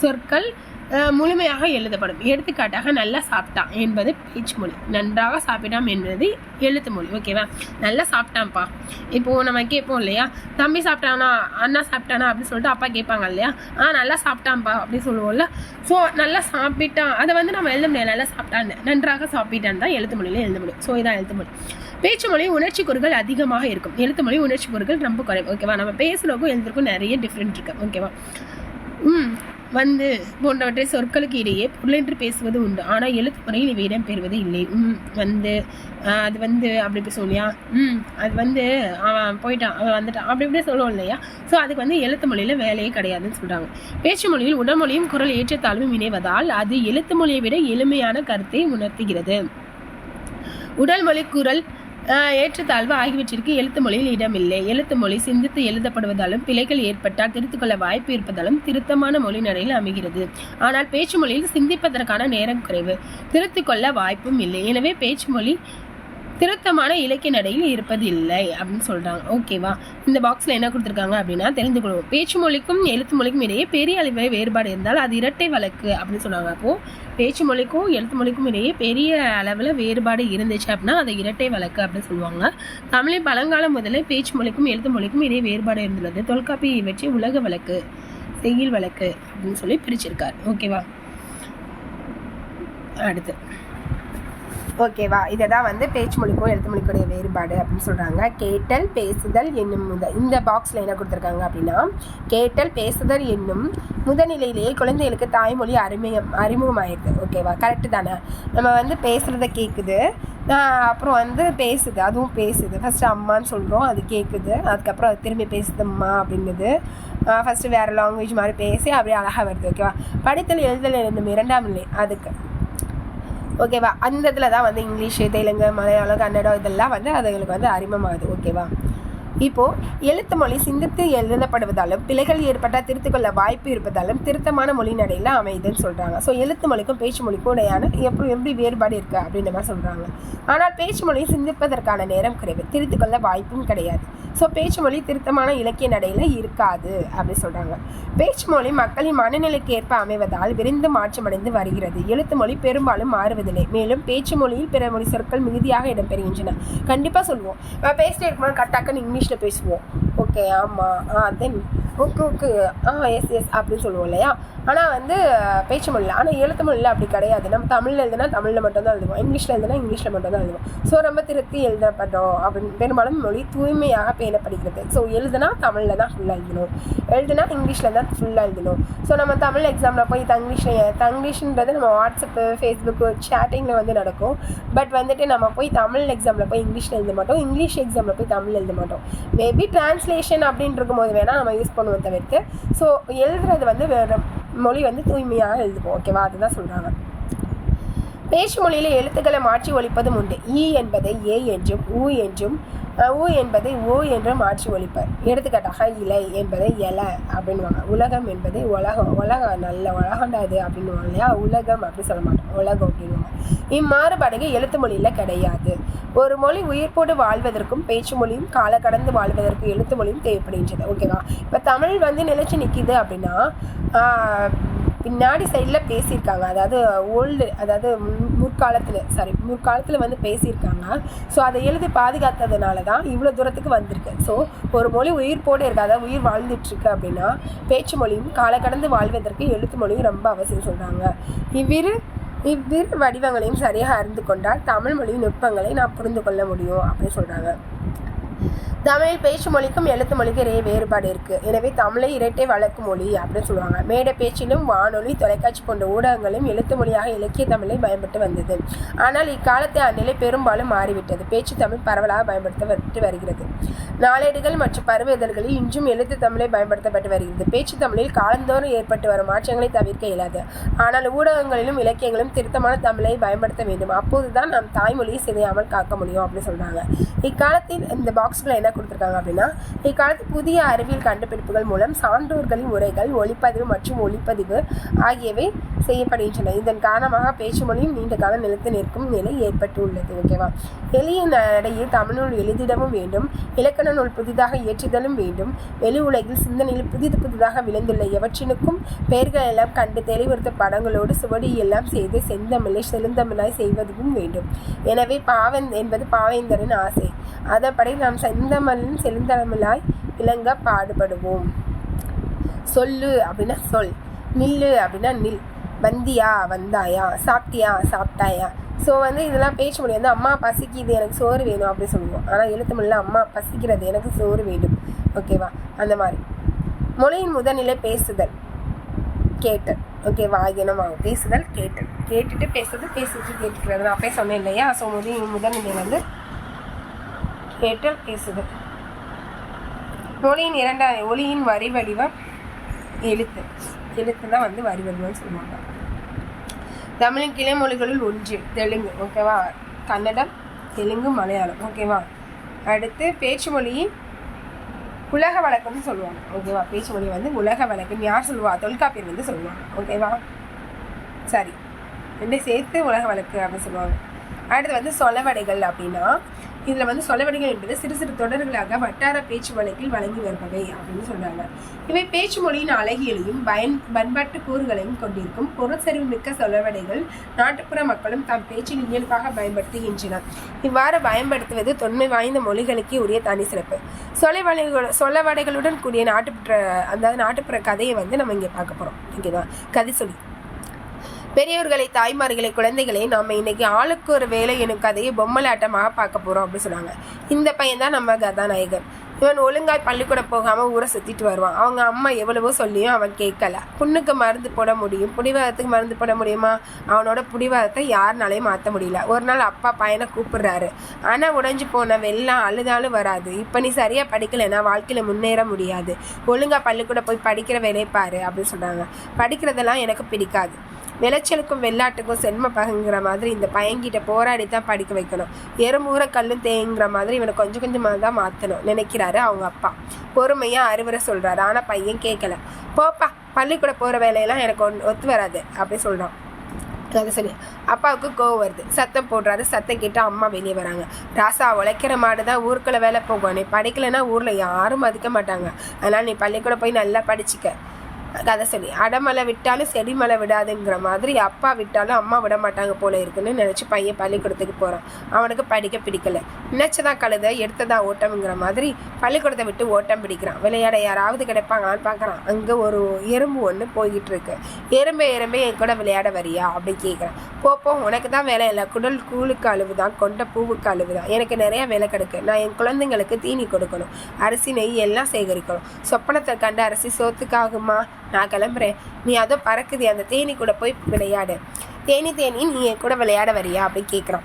சொற்கள் முழுமையாக எழுதப்படும். எடுத்துக்காட்டாக நல்லா சாப்பிட்டான் என்பது பேச்சு மொழி, நன்றாக சாப்பிட்டான் என்பது எழுத்து மொழி. ஓகேவா, நல்லா சாப்பிட்டான்ப்பா. இப்போ நம்ம கேட்போம் இல்லையா, தம்பி சாப்பிட்டானா, அண்ணா சாப்பிட்டானா அப்படின்னு சொல்லிட்டு அப்பா கேட்பாங்க இல்லையா, நல்லா சாப்பிட்டான்ப்பா அப்படின்னு சொல்லுவோம்ல. ஸோ நல்லா சாப்பிட்டான், அதை வந்து நம்ம எழுத முடியாது. நல்லா சாப்பிட்டான்னு, நன்றாக சாப்பிட்டான் தான் எழுத்து மொழியில எழுத முடியும். ஸோ இதான் எழுத்து மொழி. பேச்சு மொழி உணர்ச்சி கூறுகள் அதிகமாக இருக்கும். எழுத்து மொழி உணர்ச்சி கூறுகள் ரொம்ப குறையும். ஓகேவா, நம்ம பேசுறதுக்கும் எழுதுறதுக்கும் நிறைய டிஃப்ரெண்ட் இருக்கு. ஓகேவா, வந்து போன்றவற்றை சொற்களுக்கு இடையே பொருளென்று பேசுவது உண்டு. ஆனால் எழுத்து முறையில் இவை இடம் பெறுவது இல்லை. வந்து அது வந்து அப்படி பேசுவோம் இல்லையா, அது வந்து அவன் போயிட்டான், அவன் வந்துட்டான், அப்படி இப்படி சொல்லுவோம் இல்லையா. ஸோ அதுக்கு வந்து எழுத்து மொழியில் வேலையே கிடையாதுன்னு சொல்கிறாங்க. பேச்சு மொழியில் உடல்மொழியும் குரல் ஏற்றத்தாழ்வும் இணைவதால் அது எழுத்து மொழியை விட எளிமையான கருத்தை உணர்த்துகிறது. உடல் மொழி, குரல் ஏற்றத்தாழ்வு ஆகியவற்றிற்கு எழுத்து மொழியில் இடமில்லை. எழுத்து மொழி சிந்தித்து எழுதப்படுவதாலும் பிழைகள் ஏற்பட்டால் திருத்திக்கொள்ள வாய்ப்பு இருப்பதாலும் திருத்தமான மொழி நடையில் அமைகிறது. ஆனால் பேச்சு மொழியில் சிந்திப்பதற்கான நேரம் குறைவு, திருத்திக்கொள்ள வாய்ப்பும் இல்லை. எனவே பேச்சு மொழி திருத்தமான இலக்கிய நடையில் இருப்பது இல்லை அப்படின்னு சொல்றாங்க. ஓகேவா, இந்த பாக்ஸ்ல என்ன கொடுத்துருக்காங்க அப்படின்னா தெரிந்து கொள்வோம். பேச்சு மொழிக்கும் எழுத்து மொழிக்கும் இடையே பெரிய அளவு வேறுபாடு இருந்தால் அது இரட்டை வழக்கு அப்படின்னு சொன்னாங்க. அப்போ பேச்சு மொழிக்கும் எழுத்து மொழிக்கும் இடையே பெரிய அளவில் வேறுபாடு இருந்துச்சு அப்படின்னா அதை இரட்டை வழக்கு அப்படின்னு சொல்லுவாங்க. தமிழில் பழங்காலம் முதல்ல பேச்சு மொழிக்கும் எழுத்து மொழிக்கும் இடையே வேறுபாடு இருந்துள்ளது. தொல்காப்பியை வச்சு உலக வழக்கு, செய்யுள் வழக்கு அப்படின்னு சொல்லி பிரிச்சிருக்காரு. ஓகேவா, அடுத்து ஓகேவா, இதை தான் வந்து பேச்சு மொழிக்கும் எழுத்து மொழிக்குடைய வேறுபாடு அப்படின்னு சொல்கிறாங்க. கேட்டல் பேசுதல் என்னும் இந்த பாக்ஸில் என்ன கொடுத்துருக்காங்க அப்படின்னா, கேட்டல் பேசுதல் என்னும் முதநிலையிலேயே குழந்தைகளுக்கு தாய்மொழி அறிமுகமாயிடுது. ஓகேவா, கரெக்டு தானே. நம்ம வந்து பேசுகிறத கேட்குது, அப்புறம் வந்து பேசுது, அதுவும் பேசுது. ஃபஸ்ட்டு அம்மான்னு சொல்கிறோம், அது கேட்குது, அதுக்கப்புறம் அது திரும்பி பேசுதம்மா அப்படிங்குது. ஃபஸ்ட்டு வேறு லாங்குவேஜ் மாதிரி பேசி அப்படியே அழகாக வருது. ஓகேவா, படித்தல் எழுதல் என்னும் இரண்டாம் நிலை அதுக்கு. ஓகேவா, அந்த இதில் தான் வந்து இங்கிலீஷு, தெலுங்கு, மலையாளம், கன்னடம் இதெல்லாம் வந்து அதுங்களுக்கு வந்து அறிமுகமாகுது. ஓகேவா, இப்போது எழுத்து மொழி சிந்தித்து எழுதப்படுவதாலும் பிழைகள் ஏற்பட்டால் திருத்திக்கொள்ள வாய்ப்பு இருப்பதாலும் திருத்தமான மொழி நடையில் அமைதுன்னு சொல்கிறாங்க. ஸோ எழுத்து மொழிக்கும் பேச்சு மொழிக்கும் உடையான எப்படி வேறுபாடு இருக்குது அப்படின்ற மாதிரி சொல்கிறாங்க. ஆனால் பேச்சு மொழியை சிந்திப்பதற்கான நேரம் குறைவு, திருத்திக்கொள்ள வாய்ப்பும் கிடையாது. ஸோ பேச்சு மொழி திருத்தமான இலக்கிய நடையில் இருக்காது அப்படி சொல்கிறாங்க. பேச்சு மொழி மக்களின் மனநிலைக்கு ஏற்ப அமைவதால் விரைந்து மாற்றமடைந்து வருகிறது. எழுத்து மொழி பெரும்பாலும் மாறுவதில்லை. மேலும் பேச்சு மொழியில் பிற மொழி சொற்கள் மிகுதியாக இடம்பெறுகின்றன. கண்டிப்பாக சொல்லுவோம், பேசிட்டே இருக்கும்போது கட்டாக்கன்னு இங்கிலீஷில் பேசுவோம். ஓகே, ஆமாம், தென் ஓகே எஸ் அப்படின்னு சொல்லுவோம் இல்லையா. ஆனால் வந்து பேச்சு மொழியில், ஆனால் எழுத்து மொழியில் அப்படி கிடையாது. நம்ம தமிழில் எழுதுனா தமிழில் மட்டும்தான் எழுதுவோம், இங்கிலீஷில் எழுதுனா இங்கிலீஷில் மட்டும்தான் எழுதுவோம். ஸோ ரொம்ப திருத்தி எழுதப்பட்டோம் அப்படின்னு பெரும்பாலும் மொழி தூய்மையாக பேணப்படுகிறது. ஸோ எழுதுனா தமிழில் தான் ஃபுல்லாக எழுதணும், எழுதுனா இங்கிலீஷில் தான் ஃபுல்லாக எழுதணும். ஸோ நம்ம தமிழ் எக்ஸாமில் போய் தங்கிலீஷ்ன்றது நம்ம வாட்ஸ்அப்பு, ஃபேஸ்புக்கு, சேட்டிங்கில் வந்து நடக்கும். பட் வந்துட்டு நம்ம போய் தமிழ் எக்ஸாமில் போய் இங்கிலீஷில் எழுத மாட்டோம், இங்கிலீஷ் எக்ஸாமில் போய் தமிழ் எழுத மாட்டோம். மேபி டிரான்ஸ்லேஷன் அப்படின்னு இருக்கும்போது வேணால் நம்ம யூஸ் பண்ணுவோம் தவிர்த்து. ஸோ எழுதுறது வந்து வேறு மொழி வந்து தூய்மையாக எழுதுவோம். ஓகேவா, அதுதான் சொல்கிறாங்க. பேச்சு மொழியில் எழுத்துக்களை மாற்றி ஒழிப்பதும் உண்டு. ஈ என்பதை ஏ என்றும், ஊ என்பதை ஓ என்றும் மாற்றி ஒழிப்பர். எடுத்துக்காட்டாக இலை என்பதை எலை அப்படின்வாங்க. உலகம் என்பதை உலகம் நல்ல உலகண்டாது அப்படின்வாங்க இல்லையா. உலகம் அப்படி சொல்ல மாட்டோம், உலகம் அப்படின்வாங்க. இம்மாறுபாடுகள் எழுத்து மொழியில் கிடையாது. ஒரு மொழி உயிர்ப்போடு வாழ்வதற்கும் பேச்சு மொழியும் கால கடந்து வாழ்வதற்கு எழுத்து மொழியும் தேவைப்படுகின்றது. ஓகேவா, இப்போ தமிழ் வந்து நிலைச்சு நிற்கிது அப்படின்னா பின்னாடி சைடில் பேசியிருக்காங்க, அதாவது முற்காலத்தில் வந்து பேசியிருக்காங்க. ஸோ அதை எழுதி பாதுகாத்ததுனால தான் இவ்வளோ தூரத்துக்கு வந்திருக்கு. ஸோ ஒரு மொழி உயிர்ப்போடு இருக்கு, அதாவது உயிர் வாழ்ந்துட்டுருக்கு அப்படின்னா பேச்சு மொழியும் கால கடந்து வாழ்வதற்கு எழுத்து மொழியும் ரொம்ப அவசியம் சொல்கிறாங்க. இவ்விரு வடிவங்களையும் சரியாக அறிந்து கொண்டால் தமிழ் மொழியின் நுட்பங்களை நாம் புரிந்து கொள்ள முடியும் அப்படின்னு சொல்கிறாங்க. தமிழில் பேச்சு மொழிக்கும் எழுத்து மொழிக்கும் வேறுபாடு இருக்குது. எனவே தமிழை இரட்டை வழக்கு மொழி அப்படின்னு சொல்லுவாங்க. மேடை பேச்சிலும் வானொலி தொலைக்காட்சி போன்ற ஊடகங்களும் எழுத்து மொழியாக இலக்கிய தமிழை பயன்பட்டு வந்தது. ஆனால் இக்காலத்தில் அந்நிலை பெரும்பாலும் மாறிவிட்டது. பேச்சு தமிழ் பரவலாக பயன்படுத்தப்பட்டு வருகிறது. நாளேடுகள் மற்றும் பருவ இதழ்களில் இன்றும் எழுத்து தமிழை பயன்படுத்தப்பட்டு வருகிறது. பேச்சு தமிழில் காலந்தோறும் ஏற்பட்டு வரும் மாற்றங்களை தவிர்க்க இயலாது. ஆனால் ஊடகங்களிலும் இலக்கியங்களும் திருத்தமான தமிழை பயன்படுத்த வேண்டும். அப்போதுதான் நம் தாய்மொழியை சிதையாமல் காக்க முடியும் அப்படின்னு சொல்றாங்க. இக்காலத்தில் இந்த பாக்ஸ்களை என்ன கொடுத்துருக்காங்க அப்படின்னா, இக்காலத்தில் புதிய அறிவியல் கண்டுபிடிப்புகள் மூலம் சான்றோர்களின் உரைகள் ஒளிப்பதிவு மற்றும் ஒளிப்பதிவு ஆகியவை செய்யப்படுகின்றன. இதன் காரணமாக பேச்சு மொழியும் நீண்ட காலம் நிலைத்து நிற்கும் நிலை ஏற்பட்டு உள்ளது. ஓகேவா? எளிய நடையில் தமிழ்நூல் எழுதிடவும் வேண்டும். இலக்கண நூல் புதிதாக இயற்றுதலும் வேண்டும். வெளி உலகில் சிந்தனையில் புதிதாக விளைந்துள்ள எவற்றினுக்கும் பெயர்கள் எல்லாம் கண்டு தெளிவுறுத்த படங்களோடு சுவடி எல்லாம் செய்து செந்தமிழை செழுந்தமிழாய் செய்வதும் வேண்டும். எனவே பாவன் என்பது பாவேந்தரின் ஆசை. அதன்படி நாம் செந்தமிழின் செழுந்தமிழாய் விளங்க பாடுபடுவோம். சொல்லு அப்படின்னா சொல், நில்லு அப்படின்னா நில், வந்தியா வந்தாயா, சாப்பிட்டியா சாப்பிட்டாயா. ஸோ இதெல்லாம் பேச்சு மொழி அம்மா பசிக்குது எனக்கு சோறு வேணும் அப்படி சொல்லுவோம். ஆனால் எழுத்து மொழியில் அம்மா பசிக்கிறது எனக்கு சோறு வேணும். ஓகேவா? அந்த மாதிரி. மொழியின் முதல்நிலை பேசுதல், கேட்டல். ஓகேவா? ஆகியனமாகும். பேசுதல், கேட்டல். கேட்டுட்டு பேசுறது, பேசிட்டு கேட்டுக்கிறது. நான் அப்பே சொன்னேன் இல்லையா? ஸோ மொழியின் முதல்நிலை கேட்டல், பேசுதல். மொழியின் இரண்டாவது ஒளியின் வரி வடிவம் எழுத்து. எழுத்து தான் வரி வடிவம்னு சொல்லுவாங்க. தமிழின் கிளை மொழிகளில் ஒன்று தெலுங்கு. ஓகேவா? கன்னடம், தெலுங்கு, மலையாளம். ஓகேவா? அடுத்து பேச்சு மொழியின் உலக வழக்குன்னு சொல்லுவாங்க. ஓகேவா? பேச்சு மொழி உலக வழக்குன்னு யார் சொல்லுவா? தொல்காப்பியர் சொல்லுவாங்க. ஓகேவா? சரி, ரெண்டு சேர்த்து உலக வழக்கு அப்படின்னு சொல்லுவாங்க. அடுத்து சொலவடைகள் அப்படின்னா, இதில் சொலவடைகள் என்பது சிறு சிறு தொடர்களாக வட்டார பேச்சு வழக்கில் வழங்கி வருபவை அப்படின்னு சொல்றாங்க. இவை பேச்சு மொழியின் அழகியலையும் பண்பாட்டு கூறுகளையும் கொண்டிருக்கும் பொருட்செறிவு மிக்க சொலவடைகள் நாட்டுப்புற மக்களும் தம் பேச்சில் இயல்பாக பயன்படுத்துகின்றனர். இவ்வாறு பயன்படுத்துவது தொன்மை வாய்ந்த மொழிகளுக்கே உரிய தனி சிறப்பு. சொலவடைகளுடன் கூடிய நாட்டுப்புற கதையை நம்ம இங்கே பார்க்க போறோம். ஓகேவா? கதை சொல்லி பெரியவர்களை, தாய்மார்களை, குழந்தைகளை நாம் இன்னைக்கு ஆளுக்கு ஒரு வேலை எனும் கதையை பொம்மலாட்டமாக பார்க்க போகிறோம் அப்படின்னு சொன்னாங்க. இந்த பையன் தான் நம்ம கதாநாயகன். இவன் ஒழுங்காய் பள்ளிக்கூடம் போகாமல் ஊரை சுற்றிட்டு வருவான். அவங்க அம்மா எவ்வளவோ சொல்லியும் அவன் கேட்கல. புண்ணுக்கு மருந்து போட முடியும், பிடிவாதத்துக்கு மருந்து போட முடியுமா? அவனோட பிடிவாதத்தை யாருனாலையும் மாற்ற முடியல. ஒரு நாள் அப்பா பையனை கூப்பிடுறாரு. ஆனால் உடைஞ்சு போன வெள்ளம் அழுதாலும் வராது. இப்போ நீ சரியாக படிக்கலைன்னா வாழ்க்கையில் முன்னேற முடியாது. ஒழுங்காக பள்ளிக்கூடம் போய் படிக்கிற வேலையை பாரு அப்படின்னு சொல்கிறாங்க. படிக்கிறதெல்லாம் எனக்கு பிடிக்காது. விளைச்சலுக்கும் வெள்ளாட்டுக்கும் சென்ம பகுங்கிற மாதிரி இந்த பையன்கிட்ட போராடி தான் படிக்க வைக்கணும். எறும்பூர கல்லும் தேங்குற மாதிரி இவனை கொஞ்சம் கொஞ்சமாக தான் மாற்றணும் நினைக்கிறாரு அவங்க அப்பா. பொறுமையாக அறிவுரை சொல்கிறாரு. ஆனால் பையன் கேட்கல. போப்பா, பள்ளிக்கூட போகிற வேலையெல்லாம் எனக்கு ஒத்து வராது அப்படி சொல்கிறான். அது சரி. அப்பாவுக்கு கோவம் வருது. சத்தம் போடுறாரு. சத்தம் கேட்டு அம்மா வெளியே வராங்க. ராசா, உழைக்கிற மாடு தான் ஊருக்குள்ள வேலை போகும். நீ படிக்கலைன்னா ஊரில் யாரும் மதிக்க மாட்டாங்க. அதனால் நீ பள்ளிக்கூட போய் நல்லா படிச்சுக்க. கதை சொல்லி அடமலை விட்டாலும் செடி மலை விடாதுங்கிற மாதிரி அப்பா விட்டாலும் அம்மா விட மாட்டாங்க போல இருக்குன்னு நினச்சி பையன் பள்ளிக்கூடத்துக்கு போகிறான். அவனுக்கு படிக்க பிடிக்கல. நினைச்சதான் கழுத எடுத்ததா ஓட்டம்ங்கிற மாதிரி பள்ளிக்கூடத்தை விட்டு ஓட்டம் பிடிக்கிறான். விளையாட யாராவது கிடைப்பாங்களான்னு பார்க்குறான். அங்கே ஒரு எறும்பு ஒன்று போய்கிட்டு இருக்கு. எறும்பே என் கூட விளையாட வரியா அப்படின்னு கேட்குறான். போப்போ, உனக்கு தான் வேலை இல்லை. குடல் கூழுக்கு அழுவுதான், கொண்ட பூவுக்கு அழுவுதான். எனக்கு நிறையா வேலை கிடக்கு. நான் என் குழந்தைங்களுக்கு தீனி கொடுக்கணும், அரிசி நெய் எல்லாம் சேகரிக்கணும். சொப்பனத்தை கண்டு அரிசி சோத்துக்காகுமா? நான் கிளம்புறேன். நீ அதோ பறக்குது, அந்த தேனி கூட போய் விளையாடு. தேனி நீ என் கூட விளையாட வரியா அப்படின்னு கேட்குறான்.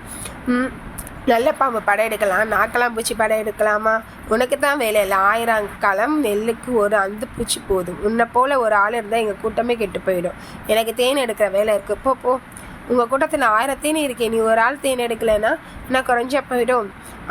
நல்ல பாம்பு படம் எடுக்கலாம், நாக்கெல்லாம் பூச்சி படம் எடுக்கலாமா? உனக்கு தான் வேலை இல்லை. 1000 களம் நெல்லுக்கு ஒரு அந்த பூச்சி போதும். உன்னை போல் ஒரு ஆள் இருந்தால் எங்கள் கூட்டமே கெட்டு போயிடும். எனக்கு தேன் எடுக்கிற வேலை இருக்குது. போ. உங்கள் கூட்டத்தில் 1000 தேனி இருக்கேன். நீ ஒரு ஆள் தேன் எடுக்கலைன்னா நான் குறைஞ்சா போயிடும்.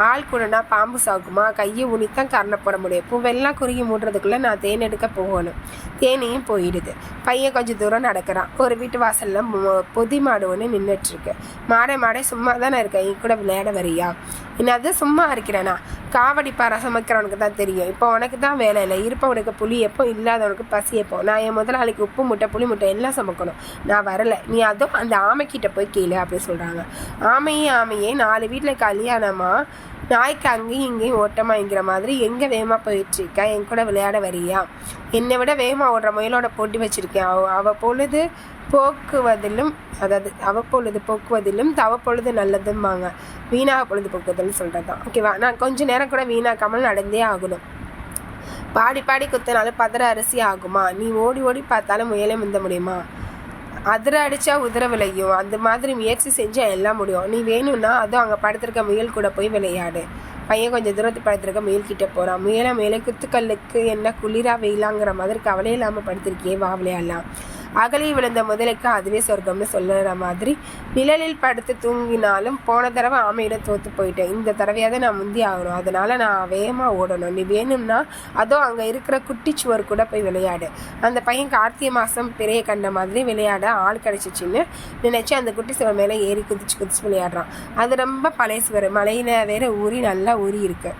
ஆள் கூடனா பாம்பு சாகுமா? கையை உனித்தான் கரணை போட முடியும். பூவெல்லாம் குறுகி மூடுறதுக்குள்ளே நான் தேன் எடுக்க போகணும். தேனியும் போயிடுது. பையன் கொஞ்சம் தூரம் நடக்கிறான். ஒரு வீட்டு வாசலில் பொதி மாடு ஒன்று நின்றுட்டுருக்கு. மாடே சும்மா தானே இருக்கேன், என் கூட விளையாட வரியா? என்னது சும்மா இருக்கிறேனா? காவடி பாறை சமைக்கிறவனுக்கு தான் தெரியும். இப்போ உனக்கு தான் வேலை இல்லை. இருப்பவனுக்கு புளி எப்போ, இல்லாதவனுக்கு பசி எப்போ. நான் என் முதலாளிக்கு உப்பு முட்டை புளி முட்டை எல்லாம் சமைக்கணும். நான் வரலை. நீ அதுவும் அந்த ஆமைக்கிட்ட போய் கேளு அப்படி சொல்கிறாங்க. ஆமையே 4 வீட்டில் கல்யாணமாக நாய்க்கு அங்கேயும் இங்கேயும் ஓட்டமாங்கிற மாதிரி எங்கே வேகமாக போயிட்டுருக்கா, என் கூட விளையாட வரியா? என்னை விட வேகமாக ஓடுற முயலோட போட்டி வச்சுருக்கேன். அவள் பொழுது போக்குவதிலும், அதாவது அவ்வப்பொழுது போக்குவதிலும் தவப்பொழுது நல்லதும்பாங்க. வீணாக பொழுது போக்குவதில்னு சொல்கிறது தான். ஓகேவா? நான் கொஞ்சம் நேரம் கூட வீணாக்காமல் நடந்தே ஆகணும். பாடி பாடி குத்தினாலும் பதற அரிசி ஆகுமா? நீ ஓடி ஓடி பார்த்தாலும் முயலை முந்த முடியுமா? அதிர அடித்தா உதிர விளையும். அந்த மாதிரி முயற்சி செஞ்சால் எல்லாம் முடியும். நீ வேணும்னா அதுவும் அங்கே படுத்திருக்க முயல் கூட போய் விளையாடு. பையன் கொஞ்சம் தூரத்து படுத்திருக்க முயல்கிட்ட போகிறான். முயலை மேலே குத்துக்கல்லுக்கு என்ன குளிரா வெயிலாங்கிற மாதிரி கவலை இல்லாமல் படுத்திருக்கியே, வா விளையாடலாம். அகலி விழுந்த முதலைக்கு அதுவே சொர்க்கம்னு சொல்லுற மாதிரி நிழலில் படுத்து தூங்கினாலும் போன தடவை ஆமையிடம் தோற்று போயிட்டேன். இந்த தடவையாவது நான் முந்தி ஆகணும். அதனால் நான் வேகமாக ஓடணும். நீ வேணும்னா அதோ அங்கே இருக்கிற குட்டிச்சுவர் கூட போய் விளையாடு. அந்த பையன் கார்த்திகை மாதம் பிறையை கண்ட மாதிரி விளையாட ஆள் கிடச்சிச்சின்னு நினச்சி அந்த குட்டி சுவர் மேலே ஏறி குதிச்சு விளையாடுறான். அது ரொம்ப பழைய சுவர், மலையில் வேற ஊறி நல்லா ஊறி இருக்கு.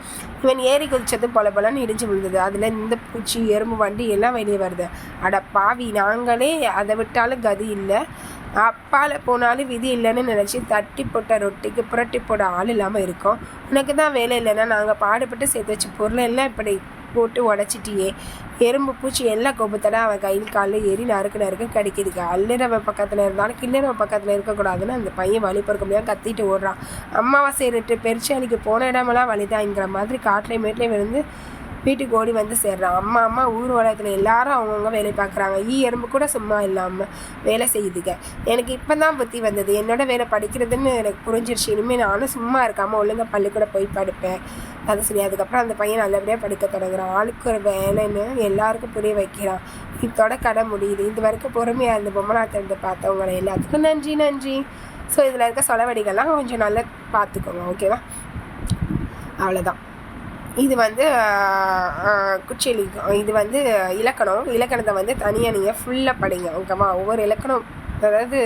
இவன் ஏறி குதிச்சது பொல பொலன்னு இடிஞ்சு விழுந்தது. அதில் இந்த பூச்சி எறும்பு வண்டி எல்லாம் வெளியே வருது. அட பாவி, நாங்களே அதை விட்டாலும் கதி இல்லை, அப்பால் போனாலும் விதி இல்லைன்னு நினச்சி தட்டி போட்ட ரொட்டிக்கு புரட்டி போட ஆள் இல்லாமல் இருக்கோம். உனக்கு தான் வேலை இல்லைன்னா நாங்கள் பாடுபட்டு சேர்த்து வச்ச பொருளை எல்லாம் இப்படி போட்டு உடச்சிட்டியே. எறும்பு பூச்சி எல்லாம் கோபத்தோட அவன் கையில் காலில் ஏறி நறுக்கு கடிக்குதுக்கு. அள்ளுறவன் பக்கத்தில் இருந்தாலும் கிள்ளுறவன் பக்கத்தில் இருக்கக்கூடாதுன்னு அந்த பையன் வழி பொறுக்க முடியாது கத்திட்டு ஓடுறான். அம்மாவாசை ரெட்டு பெருச்சாலிக்கு போன இடமெல்லாம் வலிதாங்கிற மாதிரி காட்டிலே மேட்டிலே விழுந்து வீட்டுக்கு ஓடி வந்து சேர்றான். அம்மா ஊர் உலகத்தில் எல்லாரும் அவங்கவுங்க வேலை பார்க்குறாங்க. எறும்பு கூட சும்மா இல்லாமல் வேலை செய்யுதுங்க. எனக்கு இப்போ தான் புத்தி வந்தது. என்னோட வேலை படிக்கிறதுன்னு எனக்கு புரிஞ்சிருச்சு. இனிமேல் நானும் சும்மா இருக்காமல் ஒழுங்காக பள்ளிக்கூட போய் படிப்பேன். அது சரி. அதுக்கப்புறம் அந்த பையன் நல்லபடியாக படிக்க தொடங்குறான். ஆளுக்கு ஒரு வேலைன்னு எல்லாருக்கும் புரிய வைக்கிறான். இதோட கடை முடியுது. இது வரைக்கும் பொறுமையாக இருந்த பொம்மலாட்டம் இருந்து பார்த்தவங்களை எல்லாத்துக்கும் நன்றி. ஸோ இதில் இருக்க சொலவடிகள்லாம் கொஞ்சம் நல்லா பார்த்துக்கோங்க. ஓகேவா? அவ்வளோதான். இது வந்து குச்சிலி. இது வந்து இலக்கணத்தை வந்து தனியாக நீங்கள் ஃபுல்லாக படிங்க. ஓகேவா? ஒவ்வொரு இலக்கணம் அதாவது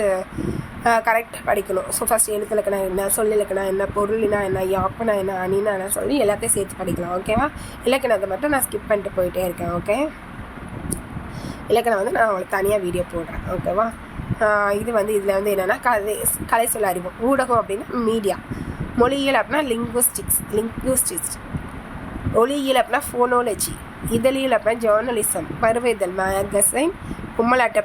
கரெக்டாக படிக்கணும். ஸோ ஃபஸ்ட் எழுத்து இலக்கணம் என்ன, சொல் இலக்கணம் என்ன, பொருளினா என்ன, யாப்பனா என்ன, அணினா என்ன சொல்லி எல்லாத்தையும் சேர்த்து படிக்கலாம். ஓகேவா? இலக்கணத்தை மட்டும் நான் ஸ்கிப் பண்ணிட்டு போயிட்டே இருக்கேன். ஓகே, இலக்கணம் வந்து நான் உங்களுக்கு தனியாக வீடியோ போடுறேன். ஓகேவா? இது வந்து இதில் வந்து என்னென்னா கலை சொல்ல அறிவோம். ஊடகம் அப்படின்னா மீடியா. மொழியியல் அப்படின்னா லிங்குவிஸ்டிக்ஸ். ஒளியியல் அப்படின்னா ஃபோனாலஜி. இதழியல் அப்படின்னா ஜேர்னலிசம். பருவ இதழ் மேகசைன். கும்மலாட்ட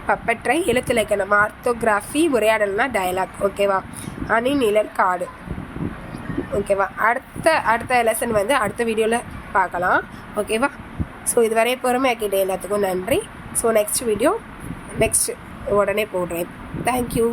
பப்பற்றை எழுத்துலக்கணம். ஆர்த்தோகிராஃபி. உரையாடல்னா டயலாக். ஓகேவா? அணி நிழல் காடு. ஓகேவா? அடுத்த லெசன் வந்து அடுத்த வீடியோவில் பார்க்கலாம். ஓகேவா? ஸோ இதுவரை பொறுமையாக்கிட்டே எல்லாத்துக்கும் நன்றி. ஸோ நெக்ஸ்ட் வீடியோ உடனே போடுறேன். தேங்க்யூ.